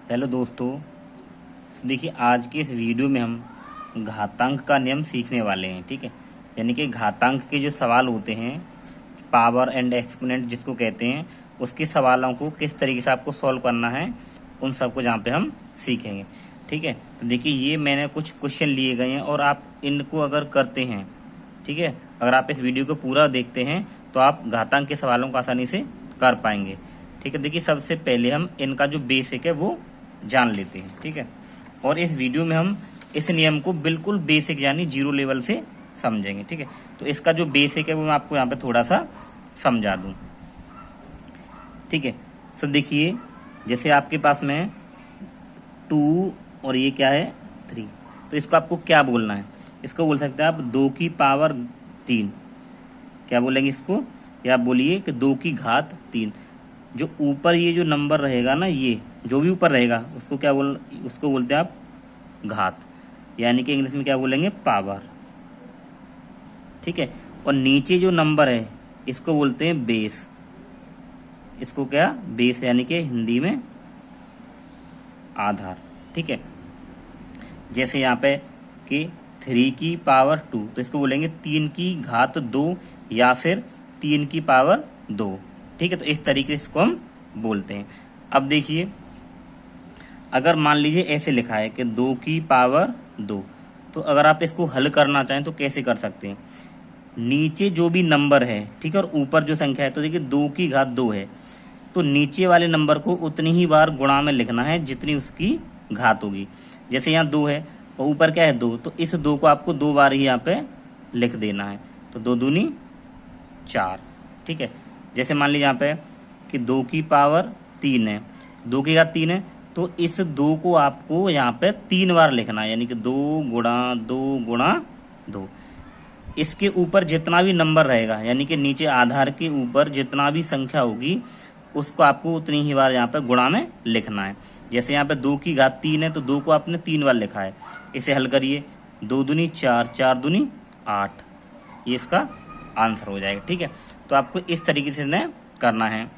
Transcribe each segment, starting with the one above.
Hello दोस्तों, देखिए आज के इस वीडियो में हम घातांक का नियम सीखने वाले हैं। ठीक है, यानी कि घातांक के जो सवाल होते हैं, पावर एंड एक्सपोनेंट जिसको कहते हैं, उसके सवालों को किस तरीके से आपको सॉल्व करना है, उन सबको जहाँ पे हम सीखेंगे। ठीक है, तो देखिए ये मैंने कुछ क्वेश्चन लिए गए हैं और आप इनको अगर करते हैं, ठीक है, अगर आप इस वीडियो को पूरा देखते हैं तो आप घातांक के सवालों को आसानी से कर पाएंगे। ठीक है, देखिए सबसे पहले हम इनका जो बेसिक है वो जान लेते हैं। ठीक है, और इस वीडियो में हम इस नियम को बिल्कुल बेसिक यानी जीरो लेवल से समझेंगे। ठीक है, तो इसका जो बेसिक है वो मैं आपको यहाँ पे थोड़ा सा समझा दूं। ठीक है, तो देखिए जैसे आपके पास में 2 और ये क्या है 3, तो इसको आपको क्या बोलना है? इसको बोल सकते हैं आप 2 की पावर 3। क्या बोलेंगे इसको? या आप बोलिए कि 2 की घात 3। जो ऊपर ये जो नंबर रहेगा ना, ये जो भी ऊपर रहेगा उसको बोलते हैं आप घात, यानी कि इंग्लिश में क्या बोलेंगे? पावर। ठीक है, और नीचे जो नंबर है इसको बोलते हैं बेस। इसको क्या? बेस, यानी कि हिंदी में आधार। ठीक है, जैसे यहाँ पे कि 3 की पावर 2, तो इसको बोलेंगे 3 की घात 2 या फिर 3 की पावर 2। ठीक है, तो इस तरीके से इसको हम बोलते हैं। अब देखिए अगर मान लीजिए ऐसे लिखा है कि 2 की पावर 2, तो अगर आप इसको हल करना चाहें तो कैसे कर सकते हैं? नीचे जो भी नंबर है, ठीक है, और ऊपर जो संख्या है, तो देखिए 2 की घात 2 है, तो नीचे वाले नंबर को उतनी ही बार गुणा में लिखना है जितनी उसकी घात होगी। जैसे यहाँ 2 है और ऊपर क्या है 2, तो इस 2 को आपको 2 बार ही यहाँ पे लिख देना है। तो 2 दूनी 4। ठीक है, जैसे मान लीजिए यहाँ पे कि 2 की पावर 3 है, 2 की घात 3 है, तो इस 2 को आपको यहाँ पे 3 बार लिखना है, यानी कि 2 गुणा 2 गुणा 2। इसके ऊपर जितना भी नंबर रहेगा, यानी कि नीचे आधार के ऊपर जितना भी संख्या होगी, उसको आपको उतनी ही बार यहाँ पे गुणा में लिखना है। जैसे यहाँ पे 2 की घात 3 है, तो 2 को आपने 3 बार लिखा है। इसे हल करिए, 2 दूनी 4, 4 दूनी 8, ये इसका आंसर हो जाएगा। ठीक है, तो आपको इस तरीके से इन्हें करना है।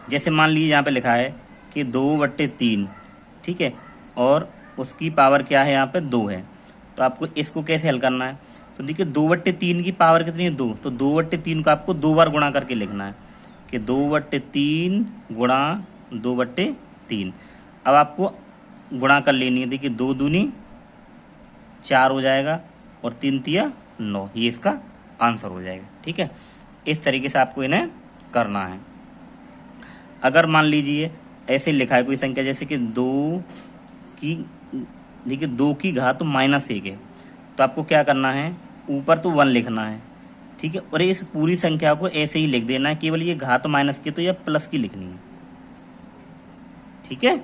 जैसे मान लीजिए यहाँ पे लिखा है कि 2/3, ठीक है, और उसकी पावर क्या है? यहाँ पे 2 है, तो आपको इसको कैसे हल करना है? तो देखिए 2/3 की पावर कितनी है? 2, तो 2/3 को आपको 2 बार गुणा करके लिखना है कि 2/3 गुणा 2/3। अब आपको गुणा कर लेनी है। देखिए 2 दूनी 4 हो जाएगा और 3 तिया 9, ये इसका आंसर हो जाएगा। ठीक है, इस तरीके से आपको इन्हें करना है। अगर मान लीजिए ऐसे लिखा है कोई संख्या, जैसे कि 2 की, देखिए 2 की घात -1 है, तो आपको क्या करना है? ऊपर तो 1 लिखना है, ठीक है, और इस पूरी संख्या को ऐसे ही लिख देना है, केवल ये घात माइनस की तो या प्लस की लिखनी है। ठीक है,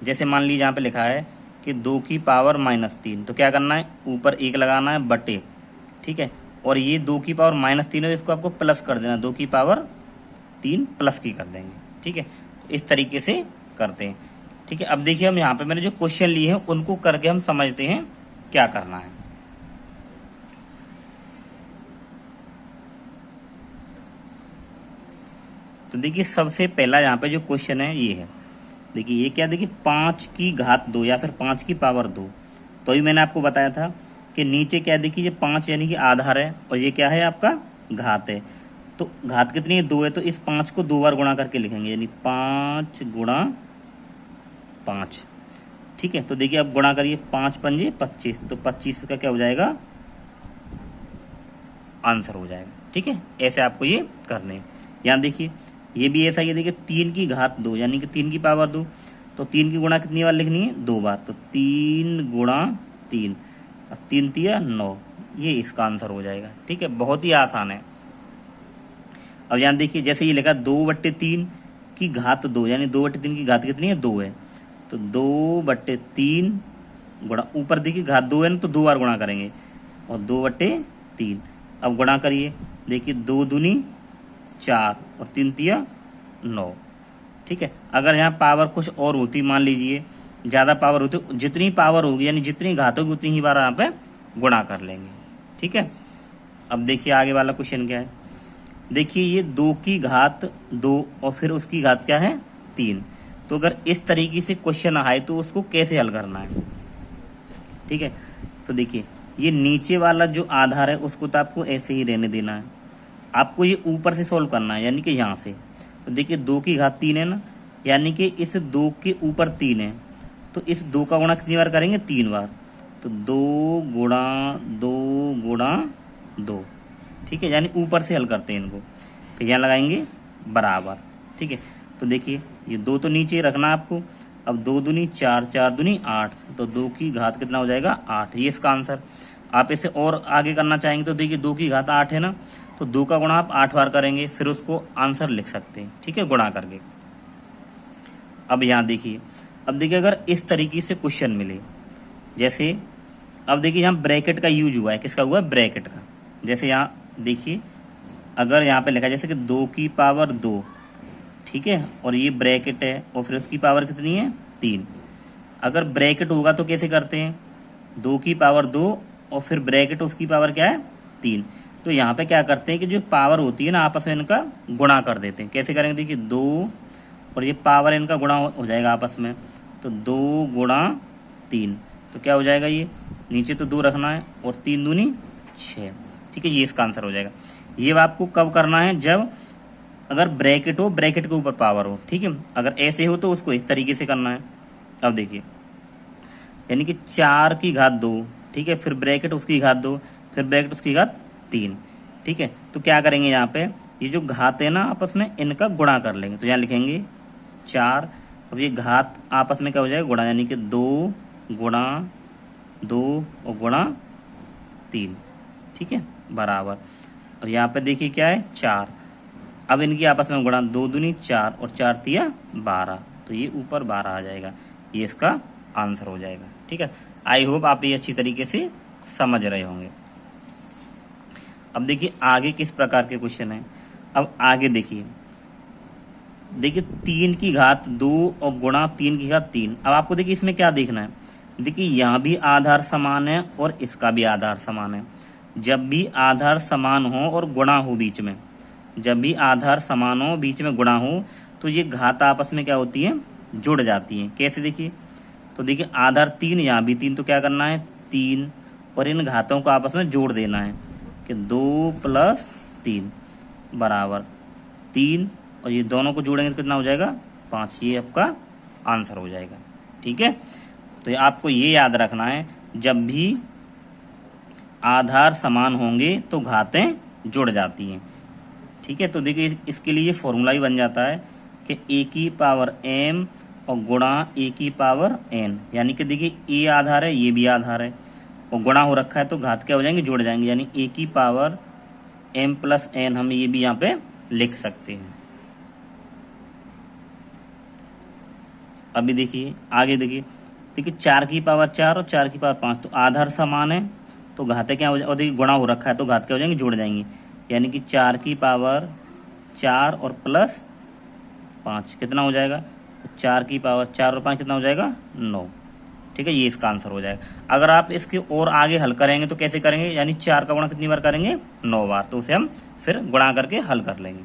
जैसे मान लीजिए यहाँ पे लिखा है कि 2 की पावर -3, तो क्या करना है? ऊपर 1 लगाना है बटे, ठीक है, और ये 2 की पावर -3 है, इसको आपको प्लस कर देना, 2 की पावर 3 प्लस की कर देंगे। ठीक है, तो इस तरीके से करते हैं। ठीक है, अब देखिए हम यहाँ पे मैंने जो क्वेश्चन लिए हैं उनको करके हम समझते हैं क्या करना है। तो देखिए सबसे पहला यहाँ पे जो क्वेश्चन है ये है, देखिए ये क्या, देखिए 5 की घात 2 या फिर 5 की पावर 2। तो ही मैंने आपको बताया था कि नीचे क्या, देखिए ये 5 यानी कि आधार है और ये क्या है? आपका घात है। तो घात कितनी है? 2 है, तो इस 5 को 2 बार गुणा करके लिखेंगे, यानी 5 गुणा 5। ठीक है, तो देखिए अब गुणा करिए, 5 पंजे 25, तो 25 का क्या हो जाएगा? आंसर हो जाएगा। ठीक है, ऐसे आपको ये करने हैं। यहाँ देखिए ये भी ऐसा ही है, देखिए 3 की घात 2 यानी कि 3 की पावर 2, तो 3 की गुणा कितनी बार लिखनी है? 2 बार, तो 3 गुणा 3, 3 तिया 9, ये इसका आंसर हो जाएगा। ठीक है, बहुत ही आसान है। अब यहाँ देखिए जैसे ये लिखा 2/3 की घात 2, यानी 2/3 की घात कितनी है? 2 है, तो 2/3 गुणा, ऊपर देखिए घात 2 है ना, तो 2 बार गुणा करेंगे और 2/3। अब गुणा करिए, देखिए 2 दूनी 4 और 3 तिया 9। ठीक है, अगर यहाँ पावर कुछ और होती, मान लीजिए ज़्यादा पावर होती, जितनी पावर होगी यानी जितनी घात होगी उतनी ही बार यहाँ पे गुणा कर लेंगे। ठीक है, अब देखिए आगे वाला क्वेश्चन क्या है। देखिए ये 2 की घात 2 और फिर उसकी घात क्या है? 3, तो अगर इस तरीके से क्वेश्चन आए तो उसको कैसे हल करना है, ठीक है। तो देखिए ये नीचे वाला जो आधार है उसको तो आपको ऐसे ही रहने देना है, आपको ये ऊपर से सोल्व करना है, यानी कि यहाँ से। तो देखिए 2 की घात 3 है ना, यानी कि इस 2 के ऊपर 3 है, तो इस 2 का गुणा कितनी बार करेंगे, 3 बार। तो 2 गुणा 2 गुणा 2, ठीक है, यानी ऊपर से हल करते हैं इनको। फिर यहाँ लगाएंगे बराबर, ठीक है। तो देखिए ये 2 तो नीचे ही रखना आपको। अब 2 दूनी 4, 4 दूनी 8, तो 2 की घात कितना हो जाएगा, 8। ये इसका आंसर। आप इसे और आगे करना चाहेंगे तो देखिए 2 की घात 8 है ना, तो 2 का गुणा आप 8 बार करेंगे, फिर उसको आंसर लिख सकते हैं, ठीक है, गुणा करके। अब यहाँ देखिए, अब देखिए अगर इस तरीके से क्वेश्चन मिले, जैसे अब देखिए यहाँ ब्रैकेट का यूज हुआ है, किसका हुआ है, ब्रैकेट का। जैसे यहाँ देखिए अगर यहाँ पे लिखा है जैसे कि 2 की पावर 2, ठीक है, और ये ब्रैकेट है और फिर उसकी पावर कितनी है, 3। अगर ब्रैकेट होगा तो कैसे करते हैं, 2 की पावर 2 और फिर ब्रैकेट उसकी पावर क्या है, 3। तो यहाँ पे क्या करते हैं कि जो पावर होती है ना आपस में इनका गुणा कर देते हैं। कैसे करेंगे, देखिए 2 और ये पावर इनका गुणा हो जाएगा आपस में, तो 2 गुणा 3, तो क्या हो जाएगा, ये नीचे तो 2 रखना है और 3 दूनी 6, ठीक है, ये इसका आंसर हो जाएगा। ये आपको कब करना है, जब अगर ब्रैकेट हो, ब्रैकेट के ऊपर पावर हो, ठीक है। अगर ऐसे हो तो उसको इस तरीके से करना है। अब देखिए यानी कि 4 की घात 2, ठीक है, फिर ब्रैकेट उसकी घात 2, फिर ब्रैकेट उसकी घात 3, ठीक है। तो क्या करेंगे यहाँ पे, ये जो घात है ना आपस में इनका गुणा कर लेंगे। तो यहाँ लिखेंगे 4, अब ये घात आपस में क्या हो जाएगा, गुणा, यानी कि 2 गुणा 2 और गुणा 3, ठीक है, बराबर। अब यहाँ पे देखिए क्या है, 4। अब इनकी आपस में गुणा, 2 दूनी 4 और 4 तिया 12, तो ये ऊपर 12 आ जाएगा, ये इसका आंसर हो जाएगा, ठीक है। आई होप आप ये अच्छी तरीके से समझ रहे होंगे। अब देखिए आगे किस प्रकार के क्वेश्चन है। अब आगे देखिए 3 की घात 2 और गुणा 3 की घात 3। अब आपको देखिए इसमें क्या देखना है, देखिए यहाँ भी आधार समान है और इसका भी आधार समान है। जब भी आधार समान हो और गुणा हो बीच में, जब भी आधार समान हो बीच में गुणा हो, तो ये घात आपस में क्या होती है, जुड़ जाती है। कैसे देखिए, तो देखिए आधार 3, यहाँ भी 3, तो क्या करना है, 3 और इन घातों को आपस में जोड़ देना है कि 2 + 3 बराबर 3, और ये दोनों को जोड़ेंगे तो कितना हो जाएगा, 5। ये आपका आंसर हो जाएगा, ठीक है। तो आपको ये याद रखना है, जब भी आधार समान होंगे तो घातें जुड़ जाती हैं, ठीक है। तो देखिए इसके लिए फॉर्मूला भी बन जाता है कि a की पावर m और गुणा a की पावर n, यानी कि देखिए a आधार है, ये भी आधार है और गुणा हो रखा है, तो घात क्या हो जाएंगे, जुड़ जाएंगे, यानी a की पावर m + n हम ये भी यहाँ पे लिख सकते हैं। अभी देखिए आगे देखिए 4 की पावर 4 और 4 की पावर 5, तो आधार समान है तो घातें क्या हो जाए, और देखिए गुणा हो रखा है तो घात क्या हो जाएंगे, जुड़ जाएंगी, यानी कि 4 की पावर 4 और प्लस 5 कितना हो जाएगा, तो 4 की पावर 4 और 5 कितना हो जाएगा, 9, ठीक है, ये इसका आंसर हो जाएगा। अगर आप इसके और आगे हल करेंगे तो कैसे करेंगे, यानी 4 का गुणा कितनी बार करेंगे, 9 बार, तो उसे हम फिर गुणा करके हल कर लेंगे।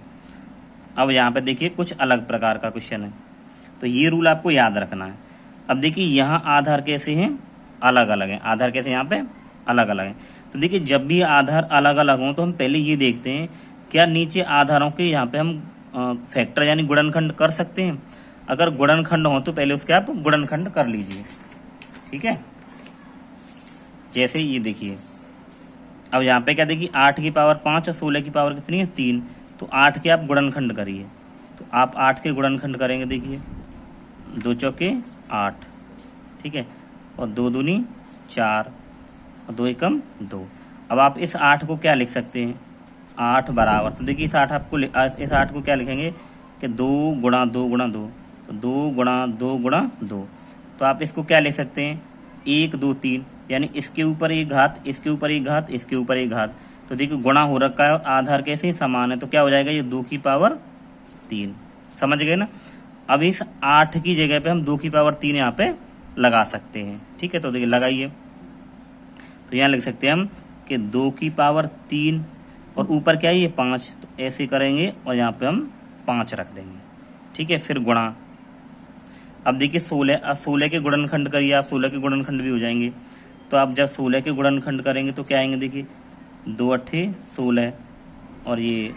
अब यहाँ पे देखिए कुछ अलग प्रकार का क्वेश्चन है, तो ये रूल आपको याद रखना है। अब देखिए यहाँ आधार कैसे हैं, अलग अलग हैं, आधार कैसे यहाँ पे अलग अलग हैं। तो देखिए जब भी आधार अलग अलग हों तो हम पहले ये देखते हैं क्या नीचे आधारों के यहाँ पे हम फैक्टर यानी गुणनखंड कर सकते हैं। अगर गुणनखंड हो तो पहले उसके आप गुणनखंड कर लीजिए, ठीक है। जैसे ये देखिए अब यहाँ पे क्या देखिए 8 की पावर 5 और 16 की पावर कितनी है, 3, तो 8 के आप गुणनखंड करिए। तो आप 8 के गुणनखंड करेंगे, देखिए 2 चौके 8, ठीक है, और 2 दूनी 4 और 2 एकम 2। अब आप इस 8 को क्या लिख सकते हैं, 8 बराबर, तो देखिए इस 8 को क्या लिखेंगे कि 2 गुणा 2 गुणा 2, तो 2 गुणा 2 गुणा 2, तो आप इसको क्या लिख सकते हैं 1 2 3, यानी इसके ऊपर एक घात, इसके ऊपर एक घात, इसके ऊपर एक घात। तो देखिए गुणा हो रखा है और आधार कैसे समान है, तो क्या हो जाएगा ये 2 की पावर 3, समझ गए ना। अब इस 8 की जगह पे हम 2 की पावर 3 यहाँ पे लगा सकते हैं, ठीक है। तो देखिए लगाइए, तो यहाँ लिख सकते हैं हम कि 2 की पावर 3 और ऊपर क्या है ये 5, तो ऐसे करेंगे और यहाँ पे हम 5 रख देंगे, ठीक है। फिर गुणा, अब देखिए 16 के गुणनखंड करिए आप, 16 के गुणनखंड भी हो जाएंगे। तो आप जब 16 के गुणनखंड करेंगे तो क्या आएंगे, देखिए 2 अट्ठे 16 और ये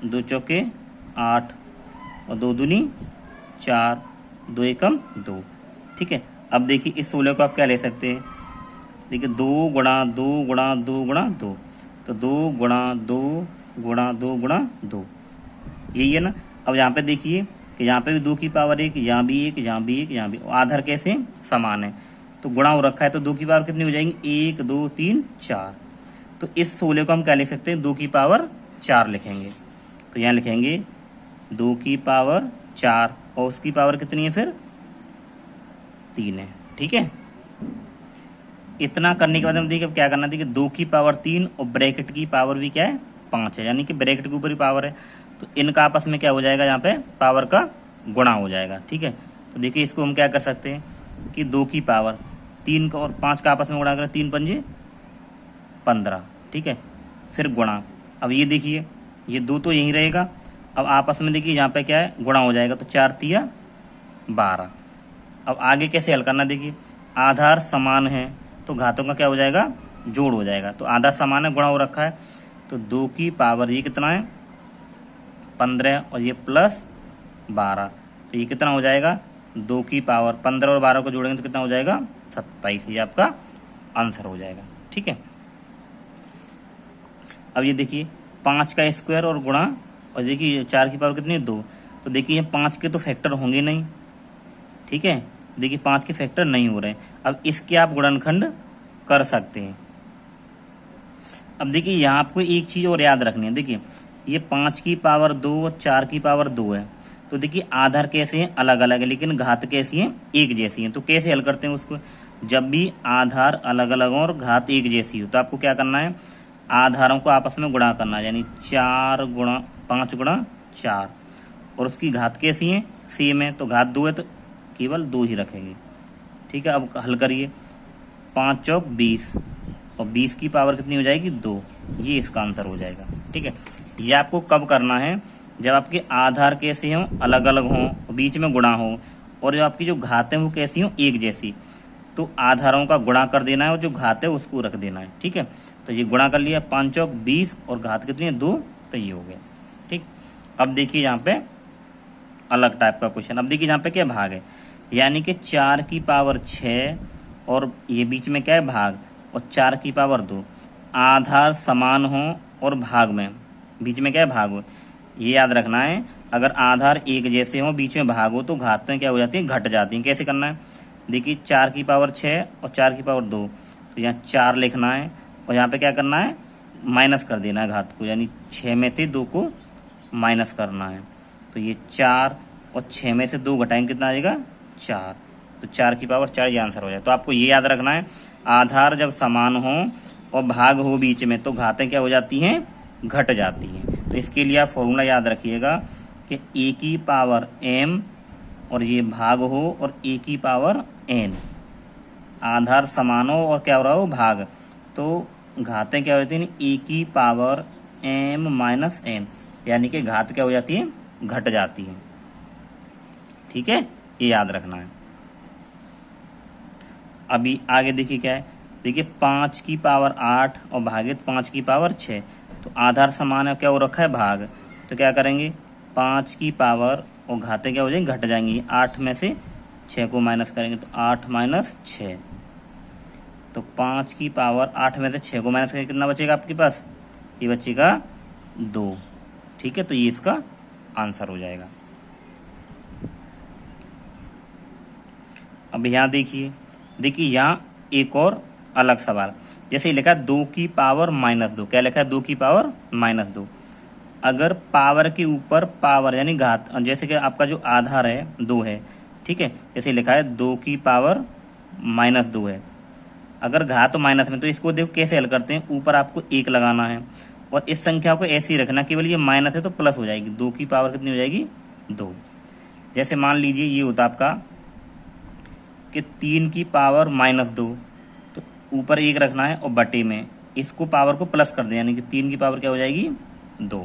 2 चौके 8 और 2 दूनी 4, 2 एकम 2। ठीक है, अब देखिए इस 16 को आप क्या ले सकते हैं, देखिए 2 गुणा 2 गुणा 2 गुणा 2, तो 2 गुणा 2 गुणा 2 गुणा 2, यही है ना। अब यहाँ पे देखिए कि यहाँ पे भी 2 की पावर 1, यहाँ भी 1, यहाँ भी 1, यहाँ भी, आधार कैसे समान है तो गुणा हो रखा है, तो 2 की पावर कितनी हो जाएंगी, 1 2 3 4। तो इस 16 को हम क्या लिख सकते हैं, 2 की पावर 4 लिखेंगे। तो यहाँ लिखेंगे 2 की पावर 4 और उसकी पावर कितनी है फिर 3 है। ठीक है, इतना करने के बाद हम देखिए अब क्या करना है, देखिए 2 की पावर 3 और ब्रैकेट की पावर भी क्या है 5 है, यानी कि ब्रैकेट के ऊपर ही पावर है, तो इनका आपस में क्या हो जाएगा, यहाँ पे पावर का गुणा हो जाएगा। ठीक है, तो देखिए इसको हम क्या कर सकते हैं कि 2 की पावर 3 का और 5 का आपस में गुणा करें, 3 पंजे 15। ठीक है, फिर गुणा, अब ये देखिए ये 2 तो यहीं रहेगा, अब आपस में देखिए यहाँ पे क्या है गुणा हो जाएगा, तो 4 तिया 12। अब आगे कैसे हल करना, देखिए आधार समान है तो घातों का क्या हो जाएगा, जोड़ हो जाएगा। तो आधार समान है, गुणा हो रखा है, तो 2 की पावर ये कितना है 15 और ये प्लस 12, तो ये कितना हो जाएगा, 2 की पावर 15 और 12 को जोड़ेंगे तो कितना हो जाएगा 27, ये आपका आंसर हो जाएगा। ठीक है, अब ये देखिए 5 का स्क्वायर और गुणा, और देखिए 4 की पावर कितनी है 2, तो देखिए ये 5 के तो फैक्टर होंगे नहीं। ठीक है, देखिए 5 के फैक्टर नहीं हो रहे, अब इसके आप गुणनखंड कर सकते हैं। अब देखिए यहाँ आपको एक चीज और याद रखनी है, देखिए ये 5 की पावर 2 और 4 की पावर 2 है, तो देखिए आधार कैसे हैं अलग अलग है, लेकिन घात कैसी हैं एक जैसी हैं। तो कैसे हल करते हैं उसको, जब भी आधार अलग अलग हो और घात एक जैसी हो तो आपको क्या करना है, आधारों को आपस में गुणा करना है, यानी 5 गुणा 4, और उसकी घात कैसी है सेम है, तो घात 2 है तो केवल 2 ही रखेंगे। ठीक है, अब हल करिए, 5 चौक 20 और 20 की पावर कितनी हो जाएगी 2, ये इसका आंसर हो जाएगा। ठीक है, ये आपको कब करना है, जब आपके आधार कैसे हों अलग अलग हों, बीच में गुणा हो, और जो आपकी जो घात है वो कैसी हों एक जैसी, तो आधारों का गुणा कर देना है और जो घात है उसको रख देना है। ठीक है, तो ये गुणा कर लिया, 5 चौक 20 और घात कितनी है 2, तो ये हो गया। ठीक, अब देखिए यहाँ पे अलग टाइप का क्वेश्चन, अब देखिए यहाँ पे क्या भाग है, यानी कि 4 की पावर 6 और ये बीच में क्या है भाग, और 4 की पावर 2, आधार समान हो और भाग में बीच में क्या है भाग हो, ये याद रखना है। अगर आधार एक जैसे हो बीच में भाग हो तो घातें क्या हो जाती हैं घट जाती हैं। कैसे करना है, देखिए 4 की पावर 6 और 4 की पावर 2, तो यहाँ 4 लिखना है और यहाँ पे क्या करना है माइनस कर देना है घात को, यानी 6 में से 2 को माइनस करना है, तो ये 4 और 6 में से 2 घटाएंगे कितना आ जाएगा 4, तो 4 की पावर 4 ये आंसर हो जाए। तो आपको ये याद रखना है, आधार जब समान हो और भाग हो बीच में तो घातें क्या हो जाती हैं घट जाती हैं। तो इसके लिए आप फॉर्मूला याद रखिएगा कि a की पावर m और ये भाग हो और a की पावर n, आधार समान हो और क्या हो रहा हो भाग, तो घातें क्या हो जाती हैं a की पावर m माइनस n, यानी कि घात क्या हो जाती है घट जाती है। ठीक है, ये याद रखना है। अभी आगे देखिए क्या है, देखिए 5 की पावर 8 और भागित 5 की पावर 6, तो आधार समान है क्या हो रखा है भाग, तो क्या करेंगे 5 की पावर और घातें क्या हो जाएंगी घट जाएंगी, 8 में से 6 को माइनस करेंगे तो 8 माइनस 6, तो 5 की पावर 8 में से 6 को माइनस करेंगे कितना बचेगा आपके पास, ये बचेगा 2। ठीक है, तो ये इसका आंसर हो जाएगा। अब यहाँ देखिए यहाँ एक और अलग सवाल, जैसे लिखा है 2 की पावर माइनस 2, क्या लिखा है 2 की पावर माइनस 2, अगर पावर के ऊपर पावर यानी घात, जैसे कि आपका जो आधार है 2 है, ठीक है, जैसे लिखा है 2 की पावर माइनस 2 है, अगर घात माइनस में, तो इसको देखो कैसे हल करते हैं, ऊपर आपको 1 लगाना है और इस संख्या को ऐसे ही रखना, केवल ये माइनस है तो प्लस हो जाएगी, 2 की पावर कितनी हो जाएगी 2। जैसे मान लीजिए ये होता आपका कि 3 की पावर माइनस 2, तो ऊपर 1 रखना है और बटे में इसको पावर को प्लस कर दें, यानी कि 3 की पावर क्या हो जाएगी 2।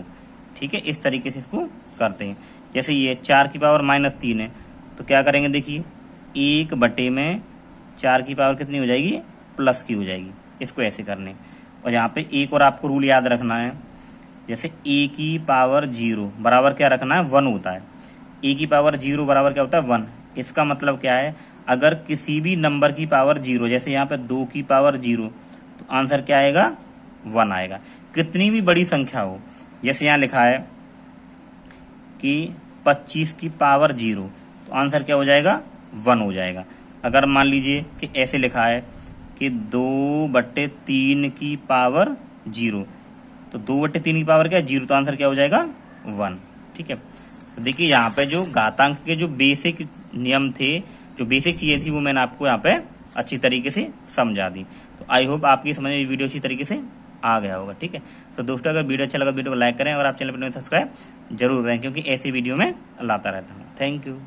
ठीक है, इस तरीके से इसको करते हैं। जैसे ये 4 की पावर माइनस 3 है, तो क्या करेंगे, देखिए 1/4 की पावर कितनी हो जाएगी, प्लस की हो जाएगी। इसको ऐसे करने, और यहाँ पे एक और आपको रूल याद रखना है, जैसे a की पावर 0 बराबर क्या रखना है, 1 होता है। a की पावर 0 बराबर क्या होता है, 1। इसका मतलब क्या है, अगर किसी भी नंबर की पावर 0, जैसे यहाँ पे 2 की पावर 0, तो आंसर क्या आएगा, 1 आएगा। कितनी भी बड़ी संख्या हो, जैसे यहाँ लिखा है कि 25 की पावर 0, तो आंसर क्या हो जाएगा, 1 हो जाएगा। अगर मान लीजिए कि ऐसे लिखा है कि 2/3 की पावर 0, तो 2/3 की पावर क्या है, 0, तो आंसर क्या हो जाएगा, 1। ठीक है, तो देखिए यहाँ पे जो घातांक के जो बेसिक नियम थे, जो बेसिक चीजें थी, वो मैंने आपको यहाँ पे अच्छी तरीके से समझा दी। तो आई होप आपकी समझ में वीडियो अच्छी तरीके से आ गया होगा। ठीक है, तो दोस्तों अगर वीडियो अच्छा लगा वीडियो को लाइक करें और आप चैनल पर सब्सक्राइब जरूर करें, क्योंकि ऐसी वीडियो में लाता रहता हूँ। Thank you.